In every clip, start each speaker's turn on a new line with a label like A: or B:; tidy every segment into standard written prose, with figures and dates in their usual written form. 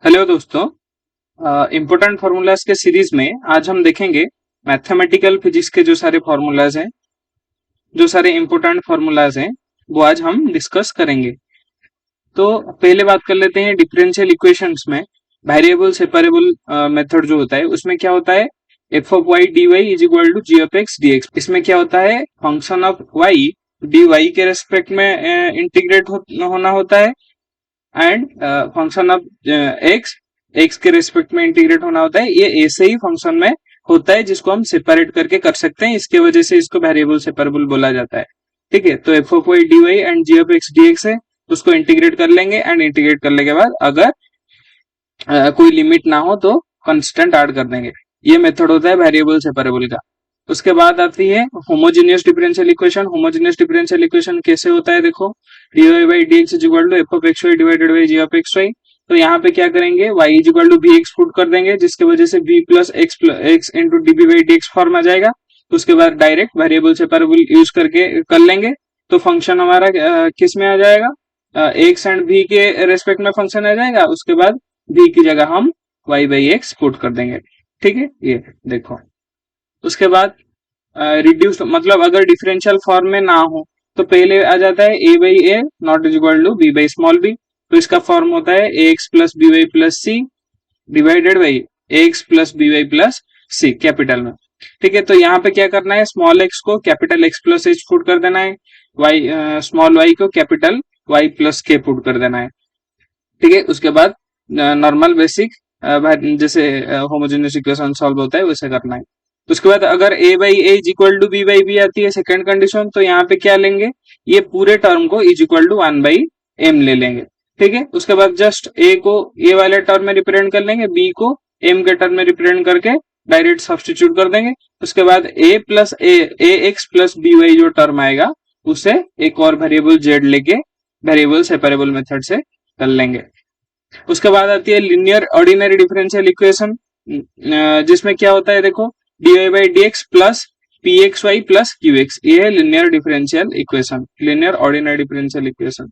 A: Hello दोस्तों। Important formulas के series में आज हम देखेंगे मैथमेटिकल फिजिक्स के जो सारे फार्मूलाज हैं, जो सारे इम्पोर्टेंट फार्मूलाज हैं, वो आज हम डिस्कस करेंगे। तो पहले बात कर लेते हैं डिफरेंशियल इक्वेशंस में वेरिएबल सेपरेबल मेथड जो होता है उसमें क्या होता है, F of y d y is equal to g of x D x. इसमें क्या होता है, function of y d y के रेस्पेक्ट में इंटीग्रेट होना होता है and function of x x के रिस्पेक्ट में इंटीग्रेट होना होता है। ये ऐसे ही फंक्शन में होता है जिसको हम सेपरेट करके कर सकते हैं, इसके वजह से इसको वेरिएबल सेपरेबल बोला जाता है। ठीक है, तो f of y d y and g of x D x है, उसको इंटीग्रेट कर लेंगे एंड इंटीग्रेट करने के बाद अगर कोई लिमिट ना हो तो कांस्टेंट ऐड कर देंगे। ये मेथड होता है वेरिएबल सेपरेबल का। उसके बाद आती है homogeneous differential equation. Homogeneous differential equation कैसे होता है, देखो D Y by D X is equal to F of x Y divided by G of x Y. तो यहाँ पे क्या करेंगे, y is equal to V X put कर देंगे, जिसकी वजह से v plus X into D B by D X form आ जाएगा। उसके बाद डायरेक्ट वेरिएबल सेपरेबल यूज करके कर लेंगे, तो फंक्शन हमारा किस में आ जाएगा, एक्स एंड v के रेस्पेक्ट में फंक्शन आ जाएगा। उसके बाद v की जगह हम y बाई एक्स पुट कर देंगे। ठीक है, ये देखो। उसके बाद रिड्यूस मतलब अगर डिफरेंशियल फॉर्म में ना हो तो पहले आ जाता है a by a not is equal to b by small b। तो इसका फॉर्म होता है ax plus b y plus c divided by ax plus b y plus c capital में। ठीक है, तो यहाँ पे क्या करना है, स्मॉल x को capital x plus h put कर देना है, स्मॉल y को capital y plus k put कर देना है। ठीक है, उसके बाद नॉर्मल बेसिक जैसे होमोजेनियस इक्वेशन सॉल्व होता है वैसे करना है। उसके बाद अगर a by a is equal to b by b आती है सेकंड कंडीशन, तो यहाँ पे क्या लेंगे, ये पूरे टर्म को is equal to one by m ले लेंगे। ठीक है, उसके बाद जस्ट a को a वाले टर्म में रिप्रेजेंट कर लेंगे, b को m के टर्म में रिप्रेजेंट करके डायरेक्ट सब्स्टिट्यूट कर देंगे। उसके बाद a plus a x plus b y जो टर्म आएगा उसे एक और वेरिएबल z लेके वेरिएबल सेपरेबल मेथड से कर लेंगे। उसके बाद आती है लीनियर ऑर्डिनरी डिफरेंशियल इक्वेशन, जिसमें क्या होता है, देखो D Y by D x plus p x y plus q x, ये है linear differential equation, linear ordinary differential equation.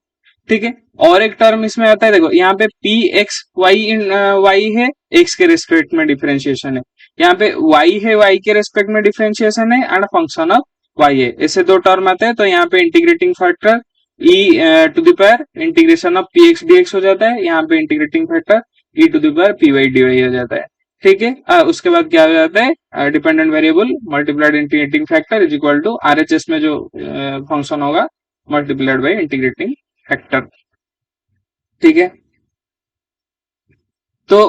A: ठीक है, और एक टर्म इसमें आता है, देखो यहाँ पे पी एक्स वाई इन वाई है, एक्स के रेस्पेक्ट में डिफरेंशिएशन है, यहाँ पे वाई है, वाई के रेस्पेक्ट में डिफरेंशिएशन है एंड फंक्शन ऑफ वाई है। ऐसे दो टर्म आते हैं, तो यहाँ पे integrating factor e to the power integration of p x D x हो जाता है, यहाँ पे integrating factor e to the power p y d y हो जाता है। ठीक है, उसके बाद क्या हो जाता है, dependent variable multiplied integrating factor is equal to RHS में जो फंक्शन होगा मल्टीप्लाइड बाई इंटीग्रेटिंग फैक्टर। ठीक है, तो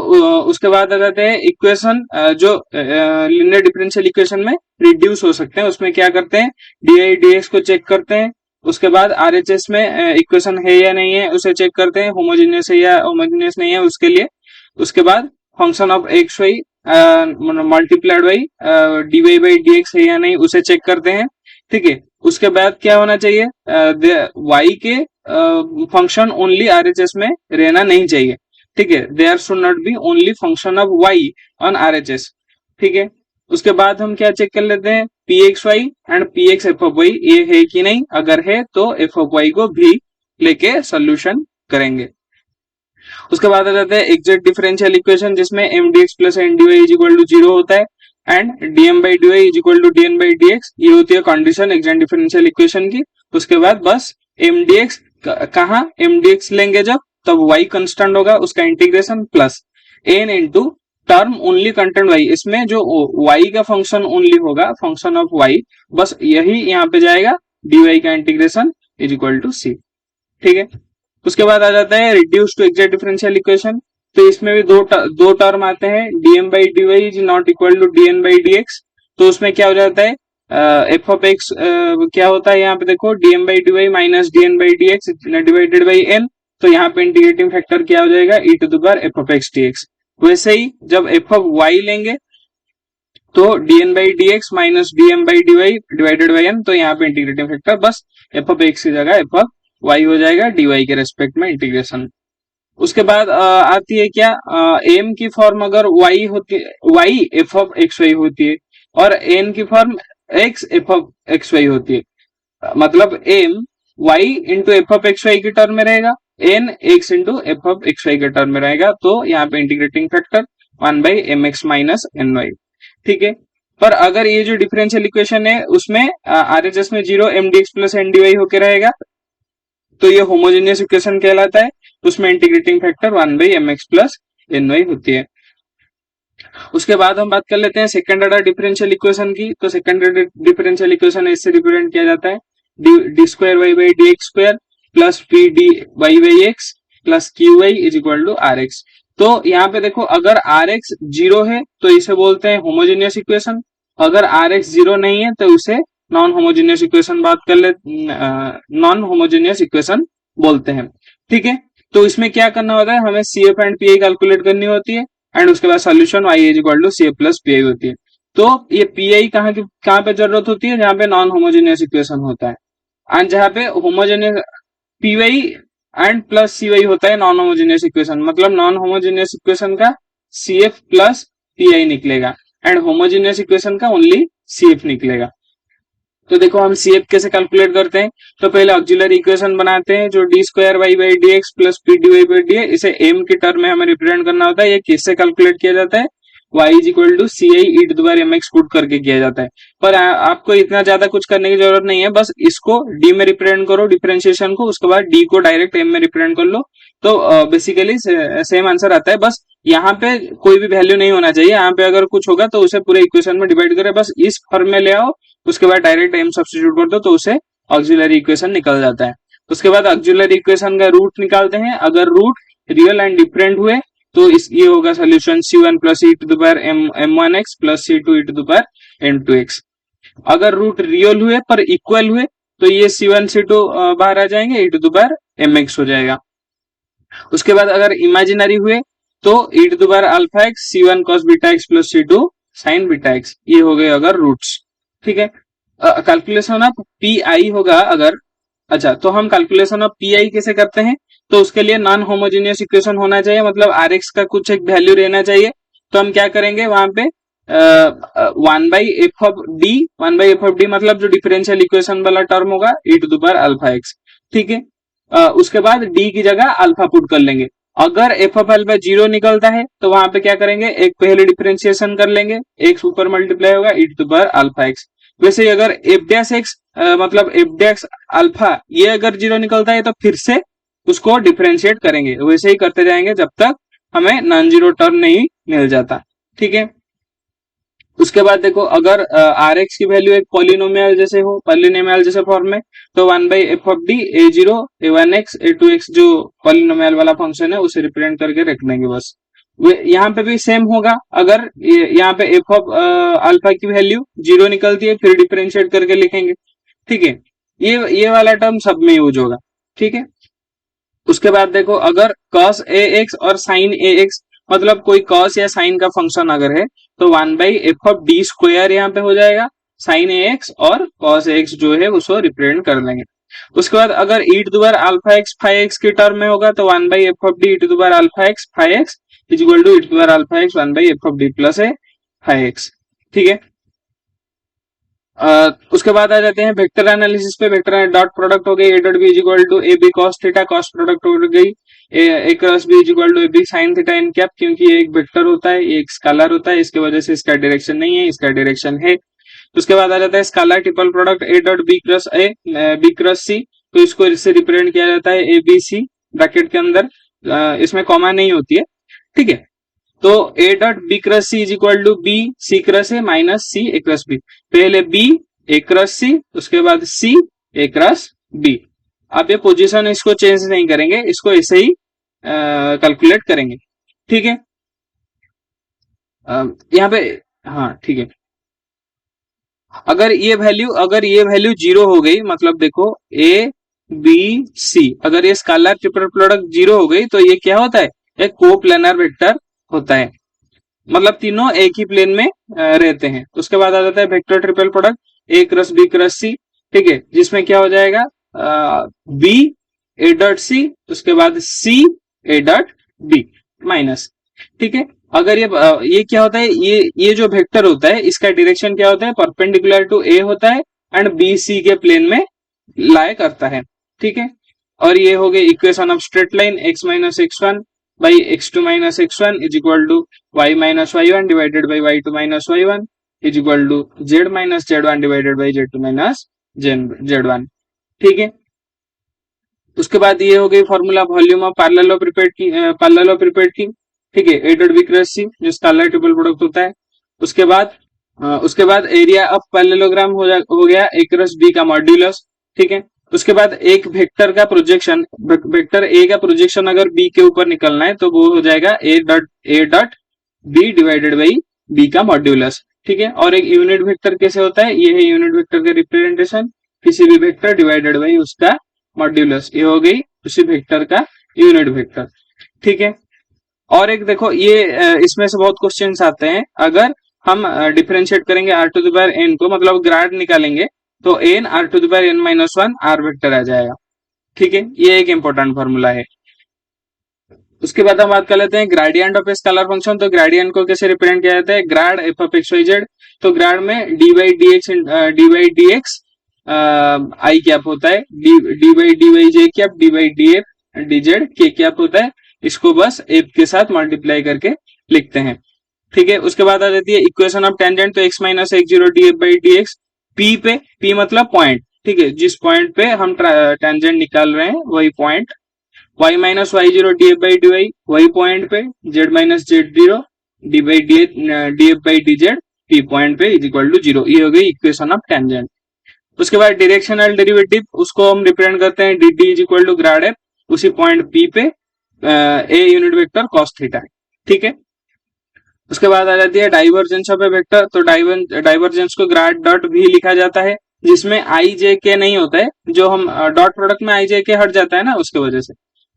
A: उसके बाद आ जाते हैं इक्वेशन जो लीनियर डिफरेंशियल इक्वेशन में रिड्यूस हो सकते हैं। उसमें क्या करते हैं, डी आई डी एक्स को चेक करते हैं, उसके बाद आरएचएस में इक्वेशन है या नहीं है उसे चेक करते हैं, होमोजेनियस है या होमोजेनियस नहीं है उसके लिए। उसके बाद function of x y multiplied by d Y by D x है या नहीं उसे चेक करते हैं। ठीक है, उसके बाद क्या होना चाहिए, वाई के फंक्शन ओनली आरएचएस में रहना नहीं चाहिए। ठीक है, there should not be only function of y on RHS. ठीक है, उसके बाद हम क्या चेक कर लेते हैं, p x y and p x f of y ये है कि नहीं, अगर है तो एफ ऑफ वाई को भी लेके सोल्यूशन करेंगे। उसके बाद आ जाता है एग्जैक्ट डिफरेंशियल इक्वेशन, जिसमें m d x plus n d y is equal to zero होता है and dm by d y is equal to dn by D x, ये होती है कंडीशन एग्जैक्ट डिफरेंशियल इक्वेशन की। उसके बाद बस एम डी एक्स कहाँ, एम डी एक्स लेंगे जब तब y कांस्टेंट होगा, उसका integration plus n into term only constant y, इसमें जो y का फंक्शन ओनली होगा फंक्शन ऑफ y, बस यही यहाँ पे जाएगा, dy का integration is equal to c। ठीक है, उसके बाद आ जाता है reduce to exact differential equation. तो इसमें भी दो टर्म आते हैं, dm by dy is not equal to dn by dx। तो उसमें क्या हो जाता है, एफ ऑफ एक्स क्या होता है, यहाँ पे देखो dm by dy minus dn by dx divided by n, तो यहाँ पे इंटीग्रेटिंग फैक्टर क्या हो जाएगा, e to the power f of x D x. वैसे ही जब एफ ऑफ वाई लेंगे तो dn by dx minus dm by dy divided by n, तो यहाँ पे इंटीग्रेटिंग फैक्टर बस एफ ऑफ एक्स की जगह एफ ऑफ वाई हो जाएगा, dy के रेस्पेक्ट में इंटीग्रेशन। उसके बाद आती है क्या, m की फॉर्म अगर y होती है, y f of x y होती है और n की form x f of x y होती है, मतलब m y into f of x y की टर्म में रहेगा n x into f of x y के टर्म में रहेगा, तो यहाँ पे integrating factor 1/mx minus n y. ठीक है, पर अगर ये जो डिफरेंशियल इक्वेशन है उसमें आरएचएस में 0 m d x plus n d y होके रहेगा, तो ये होमोजेनियस इक्वेशन कहलाता है। उसमें integrating factor 1/mx plus n y होती है। उसके बाद हम बात कर लेते हैं सेकंड ऑर्डर डिफरेंशियल इक्वेशन की। तो सेकंड ऑर्डर डिफरेंशियल इक्वेशन इससे रिप्रेजेंट किया जाता है d square y by D x square plus p d Y by x plus q y is equal to r x. तो यहाँ पे देखो, अगर आर एक्स जीरो है तो इसे बोलते हैं होमोजेनियस इक्वेशन, अगर आर एक्स जीरो नहीं है तो उसे नॉन होमोजेनियस इक्वेशन बात कर ले नॉन होमोजेनियस इक्वेशन बोलते हैं। ठीक है, तो इसमें क्या करना होता है, हमें C F and P I calculate करनी होती है एंड उसके बाद solution y is equal to C F plus P I होती है। तो ये पी आई कहाँ पे जरूरत होती है, जहाँ पे नॉन होमोजेनियस इक्वेशन होता है, एंड जहाँ पे homogeneous P Y and plus C Y होता है नॉन होमोजेनियस इक्वेशन, मतलब नॉन होमोजेनियस इक्वेशन का C F plus P I निकलेगा एंड होमोजेनियस इक्वेशन का ओनली सी एफ निकलेगा। तो देखो हम सी एफ कैसे कैलकुलेट करते हैं, तो पहले ऑक्सिलरी इक्वेशन बनाते हैं जो d square y by D x plus p d Y by d है, इसे एम की टर्म में हमें रिप्रेजेंट करना होता है। ये किससे कैलकुलेट किया जाता है, y is equal to c i e to the power m x put करके किया जाता है। पर आपको इतना ज्यादा कुछ करने की जरूरत नहीं है, बस इसको d में रिप्रेजेंट करो डिफरेंशिएशन को, उसके बाद d को डायरेक्ट m में रिप्रेजेंट कर लो, तो बेसिकली सेम आंसर आता है। बस यहाँ पे कोई भी वैल्यू नहीं होना चाहिए, यहाँ पे अगर कुछ होगा तो उसे पूरे इक्वेशन में डिवाइड करें, बस इस फॉर्म में ले आओ, उसके बाद डायरेक्ट m सब्स्टिट्यूट कर दो तो उसे ऑक्सिलरी इक्वेशन निकल जाता है। उसके बाद ऑक्सिलरी इक्वेशन का रूट निकालते हैं, अगर रूट रियल एंड डिफरेंट हुए तो इस ये होगा solution c1 plus e to the power m1 x plus c2 e to the power m2 x। अगर रूट रियल हुए पर इक्वल हुए तो ये c1 c2 बाहर आ जाएंगे, E to the power mx हो जाएगा। उसके बाद अगर इमेजिनरी हुए तो E to the power alpha X c1 cos beta x plus c2 sin beta x, ये हो गए अगर रूट्स। ठीक है, कैलकुलेशन ऑफ पी आई होगा अगर, अच्छा तो हम कैलकुलेशन ऑफ पी आई कैसे करते हैं, तो उसके लिए नॉन होमोजेनियस इक्वेशन होना चाहिए, मतलब आर एक्स का कुछ एक वैल्यू रहना चाहिए। तो हम क्या करेंगे वहां पे 1/f(d) मतलब जो डिफरेंशियल इक्वेशन वाला टर्म होगा E to the power alpha X. ठीक है, उसके बाद डी की जगह अल्फा पुट कर लेंगे। अगर एफ ऑफ अल्फा जीरो निकलता है तो वहां पे क्या करेंगे, एक पहले डिफरेंशिएशन कर लेंगे, एक्स ऊपर मल्टीप्लाई होगा E to the power alpha X. वैसे ही अगर एफ डैश एक्स मतलब एफ डैश अल्फा ये अगर जीरो निकलता है तो फिर से उसको डिफरेंशिएट करेंगे, वैसे ही करते जाएंगे जब तक हमें नॉन जीरो टर्म नहीं मिल जाता। ठीक है, उसके बाद देखो अगर आर एक्स की वैल्यू एक पॉलिनोमियल जैसे हो, पॉलिनोमियल जैसे फॉर्म में, तो 1/f of D a0 a1x a2x जो पॉलिनोमियल वाला फंक्शन है उसे रिप्रेजेंट करके रख देंगे बस। यहाँ पे भी सेम होगा, अगर यहाँ पे एफ ऑफ अल्फा की वैल्यू जीरो निकलती है फिर डिफरेंशिएट करके लिखेंगे। ठीक है, ये वाला टर्म सब में यूज होगा। ठीक है, उसके बाद देखो अगर cos ax और sin ax मतलब कोई cos या sin का फंक्शन अगर है तो 1/f ऑफ डी स्क्वायर यहाँ पे हो जाएगा, sin ax और cos ax जो है उसको रिप्रेजेंट कर लेंगे। उसके बाद अगर E to the power alpha X five X की टर्म में होगा तो 1/f of D E to the power alpha X five X is equal to E to the power alpha X 1/f of D plus A five X. ठीक है, उसके बाद आ जाते हैं वेक्टर एनालिसिस पे। वेक्टर डॉट प्रोडक्ट हो गई A dot B is equal to A B cos theta, cos product हो गई A cross B is equal to A B sine theta N cap, क्योंकि ये एक वेक्टर होता है, ये एक स्केलर होता है, इसकी वजह से इसका डायरेक्शन नहीं है, इसका डायरेक्शन है। उसके बाद आ जाता है scalar triple product A dot B cross A B cross C, तो इसको इससे रिप्रेजेंट किया जाता है ए बी सी ब्रैकेट के अंदर, इसमें कॉमा नहीं होती है। ठीक है, तो a dot B cross c is equal to b c cross a minus c a cross b, पहले बी ए क्रॉस सी उसके बाद सी ए क्रॉस बी। आप ये पोजीशन इसको चेंज नहीं करेंगे, इसको ऐसे ही कैलकुलेट करेंगे। ठीक है, यहाँ पे हाँ ठीक है, अगर ये वैल्यू जीरो हो गई, मतलब देखो ए बी सी अगर ये स्केलर ट्रिपल प्रोडक्ट जीरो हो गई तो ये क्या होता है, एक कोप्लेनर वेक्टर होता है, मतलब तीनों एक ही प्लेन में रहते हैं। उसके बाद आ जाता है vector triple product A cross B cross C. ठीक है, जिसमें क्या हो जाएगा बी ए डॉट सी उसके बाद सी ए डॉट बी माइनस। ठीक है, अगर ये क्या होता है, ये जो वेक्टर होता है इसका डायरेक्शन क्या होता है, परपेंडिकुलर टू ए होता है एंड बी सी के प्लेन में लाए करता है। ठीक है, और ये हो गई equation of straight line x minus x one by x two minus x one is equal to y minus y one divided by y two minus y one is equal to z minus z one divided by z two minus z one. ठीक है, उसके बाद ये हो गई formula volume of parallel of repeat की। ठीक है, A dot B cross C जो स्केलर ट्रिपल प्रोडक्ट होता है। उसके बाद एरिया ऑफ पैरेललोग्राम हो गया ए क्रॉस बी का मॉड्यूलस। ठीक है, उसके बाद एक वेक्टर का प्रोजेक्शन, वेक्टर ए का प्रोजेक्शन अगर बी के ऊपर निकलना है तो वो हो जाएगा A dot B divided by B का मॉड्यूलस। ठीक है, और एक यूनिट वेक्टर कैसे होता है, ये है यूनिट वेक्टर का रिप्रेजेंटेशन, किसी भी वेक्टर डिवाइडेड बाई उसका मॉड्यूलस। ये हो गई उसी वेक्टर का यूनिट वेक्टर। ठीक है, और एक देखो ये इसमें से बहुत क्वेश्चंस आते हैं, अगर हम डिफरेंशिएट करेंगे R to the power N को, मतलब ग्राड निकालेंगे तो N R to the power N minus one R vector आ जाएगा। ठीक है, ये एक इंपॉर्टेंट फॉर्मूला है। उसके बाद हम बात कर लेते हैं gradient of a scalar function. तो ग्रेडियंट को कैसे रिप्रेजेंट किया जाता है, grad f of x y z. तो ग्राड में d by D x i cap होता है, d by d y j cap, d by d f d z k cap होता है। इसको बस एफ के साथ मल्टीप्लाई करके लिखते हैं। ठीक है, उसके बाद आ जाती है इक्वेशन ऑफ टेंजेंट। तो x minus x zero d f by D x, P पे, पी मतलब पॉइंट। ठीक है, जिस पॉइंट पे हम टेंजेंट निकाल रहे हैं वही point. y minus y zero d f by d y, वही पॉइंट पे। z minus z zero d by d f by d z, P point पे इज इक्वल टू जीरो। ये हो गई इक्वेशन ऑफ टेंजेंट। उसके बाद directional derivative, उसको हम रिप्रेजेंट करते हैं d d is equal to grad f, उसी पॉइंट पी पे a unit vector cos theta. ठीक है, उसके बाद आ जाती है डाइवर्जेंस ऑफ ए वेक्टर। तो डाइवर्जेंस को ग्राड डॉट भी लिखा जाता है, जिसमें आई जे के नहीं होता है, जो हम डॉट प्रोडक्ट में आई जे के हट जाता है ना उसके वजह से,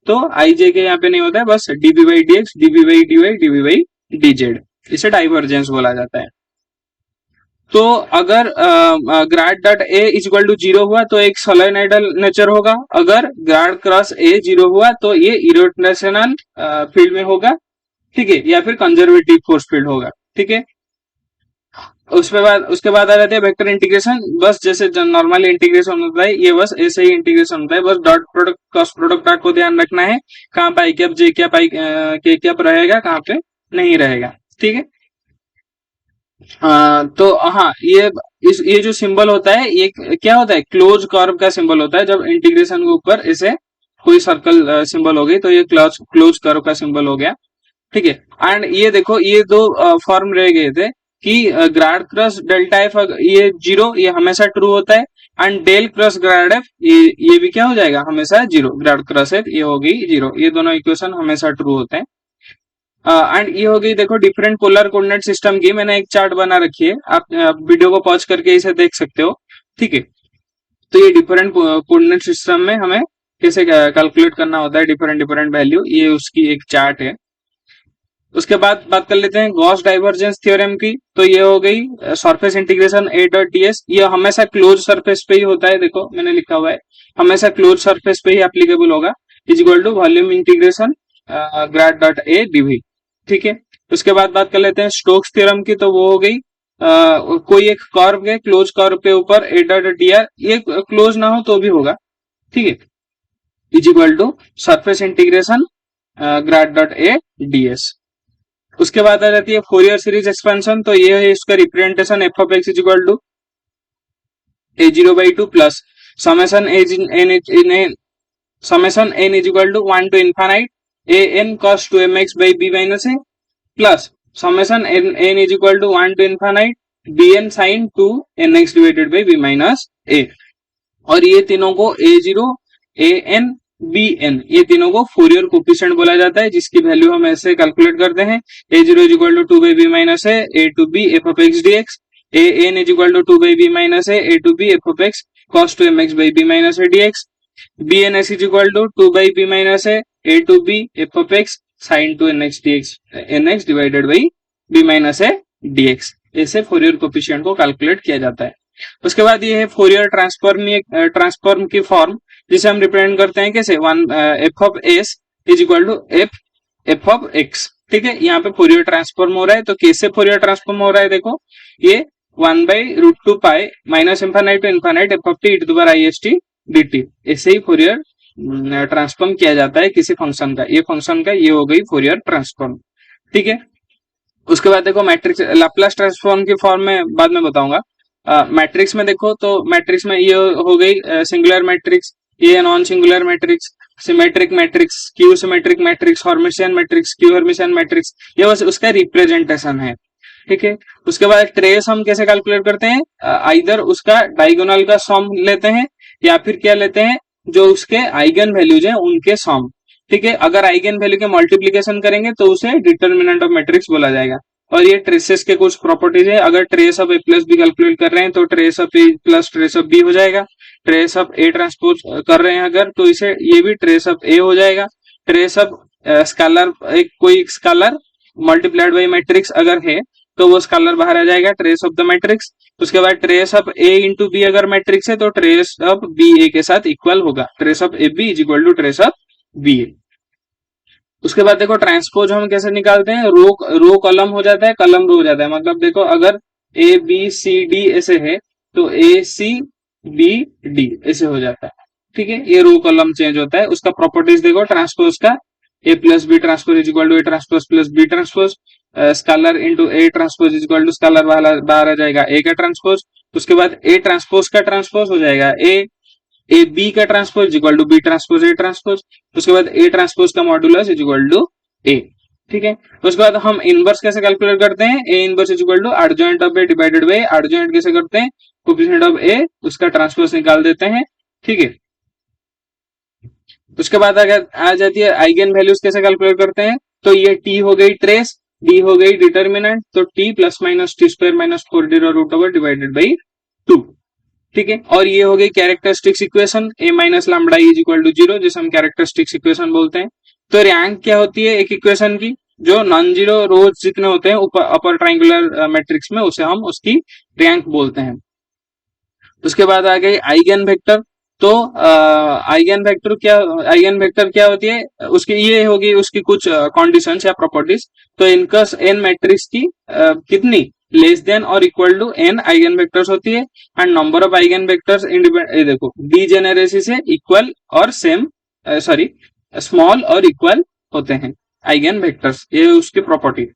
A: तो आई जे के यहाँ पे नहीं होता है, बस d b by D x, d b by d y, d b by d z, इसे डाइवर्जेंस बोला जाता है। तो अगर grad dot A is equal to zero हुआ तो एक सोलेनोइडल नेचर होगा, अगर ग्राड क्रॉस ए जीरो हुआ तो ये इरोटेशनल फील्ड में होगा। ठीक है, या फिर कंजर्वेटिव फोर्स फील्ड होगा। ठीक है, उसके बाद आ जाते हैं वेक्टर इंटीग्रेशन। बस जैसे नॉर्मल इंटीग्रेशन होता है, ये बस ऐसे ही इंटीग्रेशन होता है, बस डॉट प्रोडक्ट क्रॉस प्रोडक्ट को ध्यान रखना है, कहाँ पे आई कैप जे कैप आई के कैप रहेगा, कहाँ पे नहीं रहेगा। ठीक है, तो हाँ ये जो सिंबल होता है ये क्या होता है, क्लोज कर्व का सिंबल होता है। जब इंटीग्रेशन के ऊपर ऐसे कोई सर्कल सिंबल हो गई तो ये क्लोज कर्व का सिंबल हो गया। ठीक है, एंड ये देखो ये दो फॉर्म रह गए थे कि ग्राड क्रॉस डेल्टा एफ, ये जीरो, ये हमेशा ट्रू होता है, and del cross grad f ये भी क्या हो जाएगा, हमेशा जीरो। ग्राड क्रॉस एफ ये हो गई जीरो, ये दोनों इक्वेशन हमेशा ट्रू होते हैं। एंड ये हो गई देखो डिफरेंट पोलर कोऑर्डिनेट सिस्टम की, मैंने एक चार्ट बना रखी है, आप वीडियो को पॉज करके इसे देख सकते हो। ठीक है, तो ये डिफरेंट कोऑर्डिनेट सिस्टम में हमें कैसे कैलकुलेट करना होता है डिफरेंट डिफरेंट वैल्यू, ये उसकी एक चार्ट है। उसके बाद बात कर लेते हैं गॉस डाइवर्जेंस थ्योरम की। तो ये हो गई सरफेस इंटीग्रेशन ए डॉट ds, ये हमेशा क्लोज सरफेस पे ही होता है, देखो मैंने लिखा हुआ है, हमेशा क्लोज सरफेस पे ही एप्लीकेबल होगा, is equal to volume integration grad dot A d v. ठीक है, उसके बाद बात कर लेते हैं स्टोक्स थ्योरम की। तो वो हो गई कोई एक कर्व है, क्लोज कर्व पे ऊपर ए डॉट dr, ये क्लोज ना हो तो भी होगा। ठीक है, is equal to surface integration grad dot A ds। उसके बाद आ जाती है फोरियर सीरीज एक्सपेंशन। तो ये है इसका representation F of x is equal to A zero by two plus summation N is equal to one to infinite A N cos two M X by B minus A plus summation N is equal to one to infinite B N sine two N X divided by B minus A. और ये तीनों को A zero, A N, B N, ये तीनों को Fourier coefficient बोला जाता है, जिसकी वैल्यू हम ऐसे कैलकुलेट करते हैं, A zero is equal to two by B minus A to B F of x D X, A N is equal to two by B minus A to B F of X cos two M X by B minus A D X, B N S is equal to two by B minus A to B F of X sine two N X D X, N X divided by B minus A D x. ऐसे Fourier coefficient को calculate किया जाता है। उसके बाद ये है Fourier transform की फॉर्म, जिसे हम रिप्रेजेंट करते हैं कैसे, one f of s is equal to F of x. ठीक है, यहाँ पे फोरियर ट्रांसफॉर्म हो रहा है, तो कैसे फोरियर ट्रांसफॉर्म हो रहा है देखो, ये one by root two pi minus infinite to infinite f of t e to the power i s t D t, ऐसे ही फोरियर ट्रांसफॉर्म किया जाता है किसी फंक्शन का, ये फंक्शन का ये हो गई फोरियर ट्रांसफॉर्म। ठीक है, उसके बाद देखो मैट्रिक्स लाप्लास ट्रांसफॉर्म की फॉर्म में बाद में बताऊंगा। मैट्रिक्स में देखो तो मैट्रिक्स में ये हो गई सिंगुलर मैट्रिक्स, ये non singular matrix, symmetric matrix, Q symmetric matrix, Hermitian matrix, Q Hermitian matrix, ये बस उसका रिप्रेजेंटेशन है। ठीक है, उसके बाद ट्रेस हम कैसे कैलकुलेट करते हैं, आइदर उसका डायगोनल का सम लेते हैं या फिर क्या लेते हैं, जो उसके आइगन वैल्यूज हैं उनके सम। ठीक है, अगर आइगन वैल्यू के मल्टीप्लीकेशन करेंगे तो उसे डिटर्मिनेंट ऑफ मैट्रिक्स बोला जाएगा। और ये ट्रेसेस के कुछ प्रॉपर्टीज है, अगर trace of A plus B calculate कर रहे हैं तो trace of A plus trace of B हो जाएगा। ट्रेस ऑफ ए ट्रांसपोज कर रहे हैं अगर तो इसे ये भी ट्रेस ऑफ ए हो जाएगा। ट्रेस ऑफ स्केलर, एक कोई स्केलर मल्टीप्लाइड बाई मैट्रिक्स अगर है तो वो स्केलर बाहर आ जाएगा, ट्रेस ऑफ द मैट्रिक्स। उसके बाद trace of A into B अगर मैट्रिक्स है तो ट्रेस ऑफ बी ए के साथ इक्वल होगा, trace of A B is equal to trace of B A. उसके बाद देखो ट्रांसपोज हम कैसे निकालते हैं, रो कॉलम हो जाता है, कॉलम रो हो जाता है। मतलब देखो अगर ए बी सी डी ऐसे है तो ए सी बी डी ऐसे हो जाता है। ठीक है, ये रो कॉलम चेंज होता है। उसका प्रॉपर्टीज देखो ट्रांसपोज का, A plus B transpose is equal to A transpose plus B transpose, scalar into A transpose is equal to scalar बाहर आ जाएगा ए का ट्रांसपोज। उसके बाद ए ट्रांसपोज का ट्रांसपोज हो जाएगा ए बी का transpose equal to B transpose A transpose. उसके बाद ए ट्रांसपोज का modulus is equal to A. ठीक है, उसके बाद हम इनवर्स कैसे कैलकुलेट करते हैं, A inverse is equal to adjoint of A divided by adjoint कैसे करते हैं, कोएफिशिएंट ऑफ ए उसका ट्रांसपोज निकाल देते हैं। ठीक है, उसके बाद अगर आ जाती है आइगन वैल्यूज कैसे कैलकुलेट करते हैं, तो ये टी हो गई ट्रेस, डी हो गई डिटर्मिनेंट, तो t plus minus t square minus 4d root over divided by 2। ठीक है, और ये हो गई characteristics equation, A minus lambda is equal to 0 जिसे हम कैरेक्टरिस्टिक्स इक्वेशन बोलते हैं। तो रैंक क्या होती है एक इक्वेशन की, जो नॉन जीरो रोज जितने होते हैं अपर ट्राइंगुलर मैट्रिक्स में उसे हम उसकी रैंक बोलते हैं। उसके बाद आ गई आइगन वेक्टर। तो आइगन वेक्टर क्या होती है, उसकी ये होगी उसकी कुछ कंडीशंस या प्रॉपर्टीज। तो इनका एन मैट्रिक्स की कितनी लेस देन और equal to n eigen vectors होती है, and number of eigen vectors देखो डीजेनेरेसी से इक्वल और सेम सॉरी स्मॉल और इक्वल होते हैं आइगन वेक्टर्स, ये उसकी प्रॉपर्टी।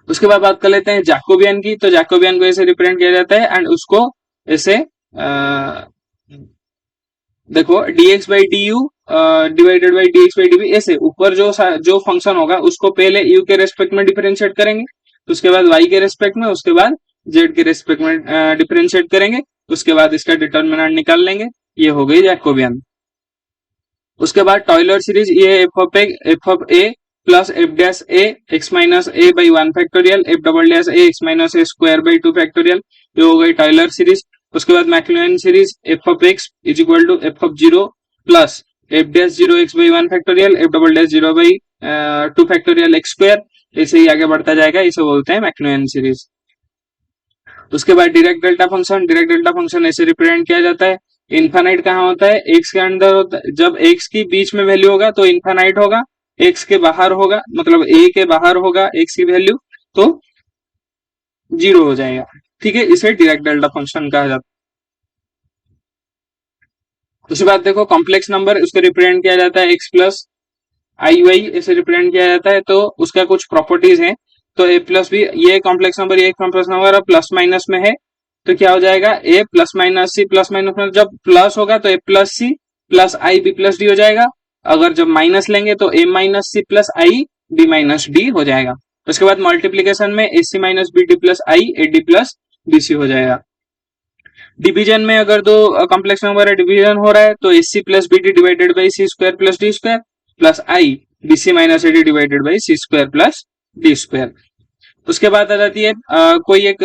A: उसके बाद बात कर लेते हैं जैकोबियन की। तो जैकोबियन को ऐसे रिप्रेजेंट किया जाता है, एंड उसको ऐसे देखो dx by D you divided by dx by dv, ऐसे ऊपर जो फंक्शन होगा उसको पहले u के रेस्पेक्ट में डिफरेंशिएट करेंगे, उसके बाद y के रेस्पेक्ट में, उसके बाद z के रेस्पेक्ट में डिफरेंशिएट करेंगे, उसके बाद इसका डिटर्मिनेंट निकाल लेंगे। ये हो गई जैकोबियन। उसके बाद टॉयलर सीरीज, ये f of A plus f dash a x minus a by 1 factorial f double dash a x minus a square by 2 factorial, ये हो गई टॉयलर सीरीज। उसके बाद Maclaurin series, f of x is equal to F of 0 plus f dash 0 x by 1 factorial f double dash 0 by 2 factorial x square, ऐसे ही आगे बढ़ता जाएगा, इसे बोलते हैं मैक्लॉरिन सीरीज। उसके बाद डायरेक्ट डेल्टा फंक्शन ऐसे रिप्रेजेंट किया जाता है। इन्फानाइट कहाँ होता है, एक्स के अंदर होता है, जब एक्स की बीच में वैल्यू होगा तो इन्फानाइट होगा, एक्स के बाहर होगा मतलब ए के बाहर होगा एक्स की वैल्यू तो 0 हो जाएगा। ठीक है, इसे डायरेक्ट डेल्टा फंक्शन कहा जाता है। उसके बाद देखो कॉम्प्लेक्स नंबर, उसको रिप्रेजेंट किया जाता है एक्स प्लस आई वाई, ऐसे रिप्रेजेंट किया जाता है। तो उसका कुछ प्रॉपर्टीज है, तो ए प्लस बी, ये कॉम्प्लेक्स नंबर, ये कॉम्प्लेक्स नंबर प्लस माइनस में है तो क्या हो जाएगा, ए प्लस माइनस सी, प्लस माइनस में जब प्लस होगा तो ए plus C plus I B plus D हो जाएगा, अगर जब माइनस लेंगे तो ए minus C plus I B minus D हो जाएगा। उसके बाद मल्टीप्लीकेशन में A C minus B D plus I A D plus B C हो जाएगा। डिवीजन में अगर दो कॉम्प्लेक्स नंबर है डिवीजन हो रहा है तो A C plus B D divided by C square plus D square plus I B C minus A D divided by C square plus D square. उसके बाद आ जाती है कोई एक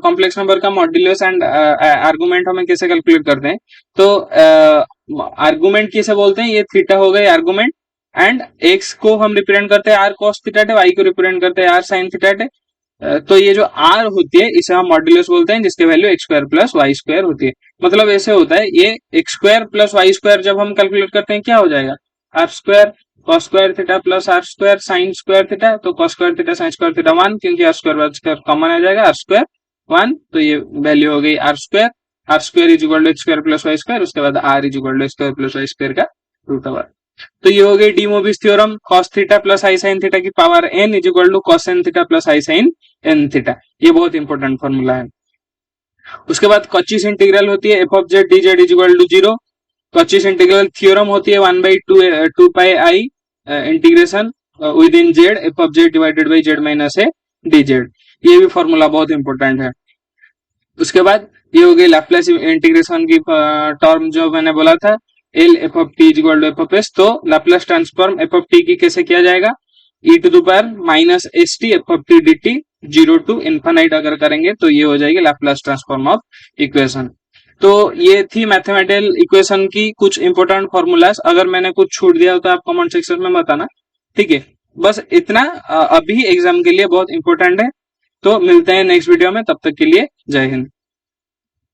A: कॉम्प्लेक्स नंबर का मॉड्यूलस एंड आर्गुमेंट हमें कैसे कैलकुलेट करते हैं, तो आर्गुमेंट किसे बोलते हैं, ये थीटा हो गई आर्गुमेंट, एंड एक्स को हम रिप्रेजेंट करते हैं आर कॉस थीटा टे, वाई को रिप्रेजेंट करते हैं आर साइन थीटा टे। तो ये जो आर होती है इसे हम मॉड्यूलस बोलते हैं, जिसके value x square plus Y square होती है। मतलब ऐसे होता है, ये x square plus Y square जब हम कैलकुलेट करते हैं क्या हो जाएगा, r square cos square theta plus r square sine square theta, तो cos square theta sine square theta 1, क्योंकि आर स्क्वायर कॉमन आ जाएगा, आर स्क्वायर 1, तो ये वैल्यू हो गई R square is equal to X square plus Y square, उसके बाद R is equal to X square plus Y square का root over. तो ये हो गई De Moivre's theorem, cos theta plus I sine theta की power n is equal to cosn theta plus I sine n theta. ये बहुत important formula है। उसके बाद कॉचीस इंटीग्रल होती है F of Z D Z is equal to 0। Cauchy's integral theorem होती है 1/2 pi I integration within Z F of Z divided by Z minus A D Z. ये भी फॉर्मूला बहुत इंपॉर्टेंट है। उसके बाद ये हो गई लैप्लेस इंटीग्रेशन की टर्म जो मैंने बोला था, L F of T is equal to F of S. तो Laplace transform F of T की कैसे किया जाएगा, E to the power minus S T F of T D T 0 to infinite अगर करेंगे तो ये हो जाएगी लैप्लेस ट्रांसफॉर्म ऑफ इक्वेशन। तो ये थी मैथमेटिकल इक्वेशन की कुछ इंपॉर्टेंट फॉर्मूलाज। अगर मैंने कुछ छूट दिया हो तो आप कमेंट सेक्शन में बताना, ठीक है। बस इतना अभी एग्जाम के लिए बहुत इंपॉर्टेंट है। तो मिलते हैं नेक्स्ट वीडियो में, तब तक के लिए जय हिंद।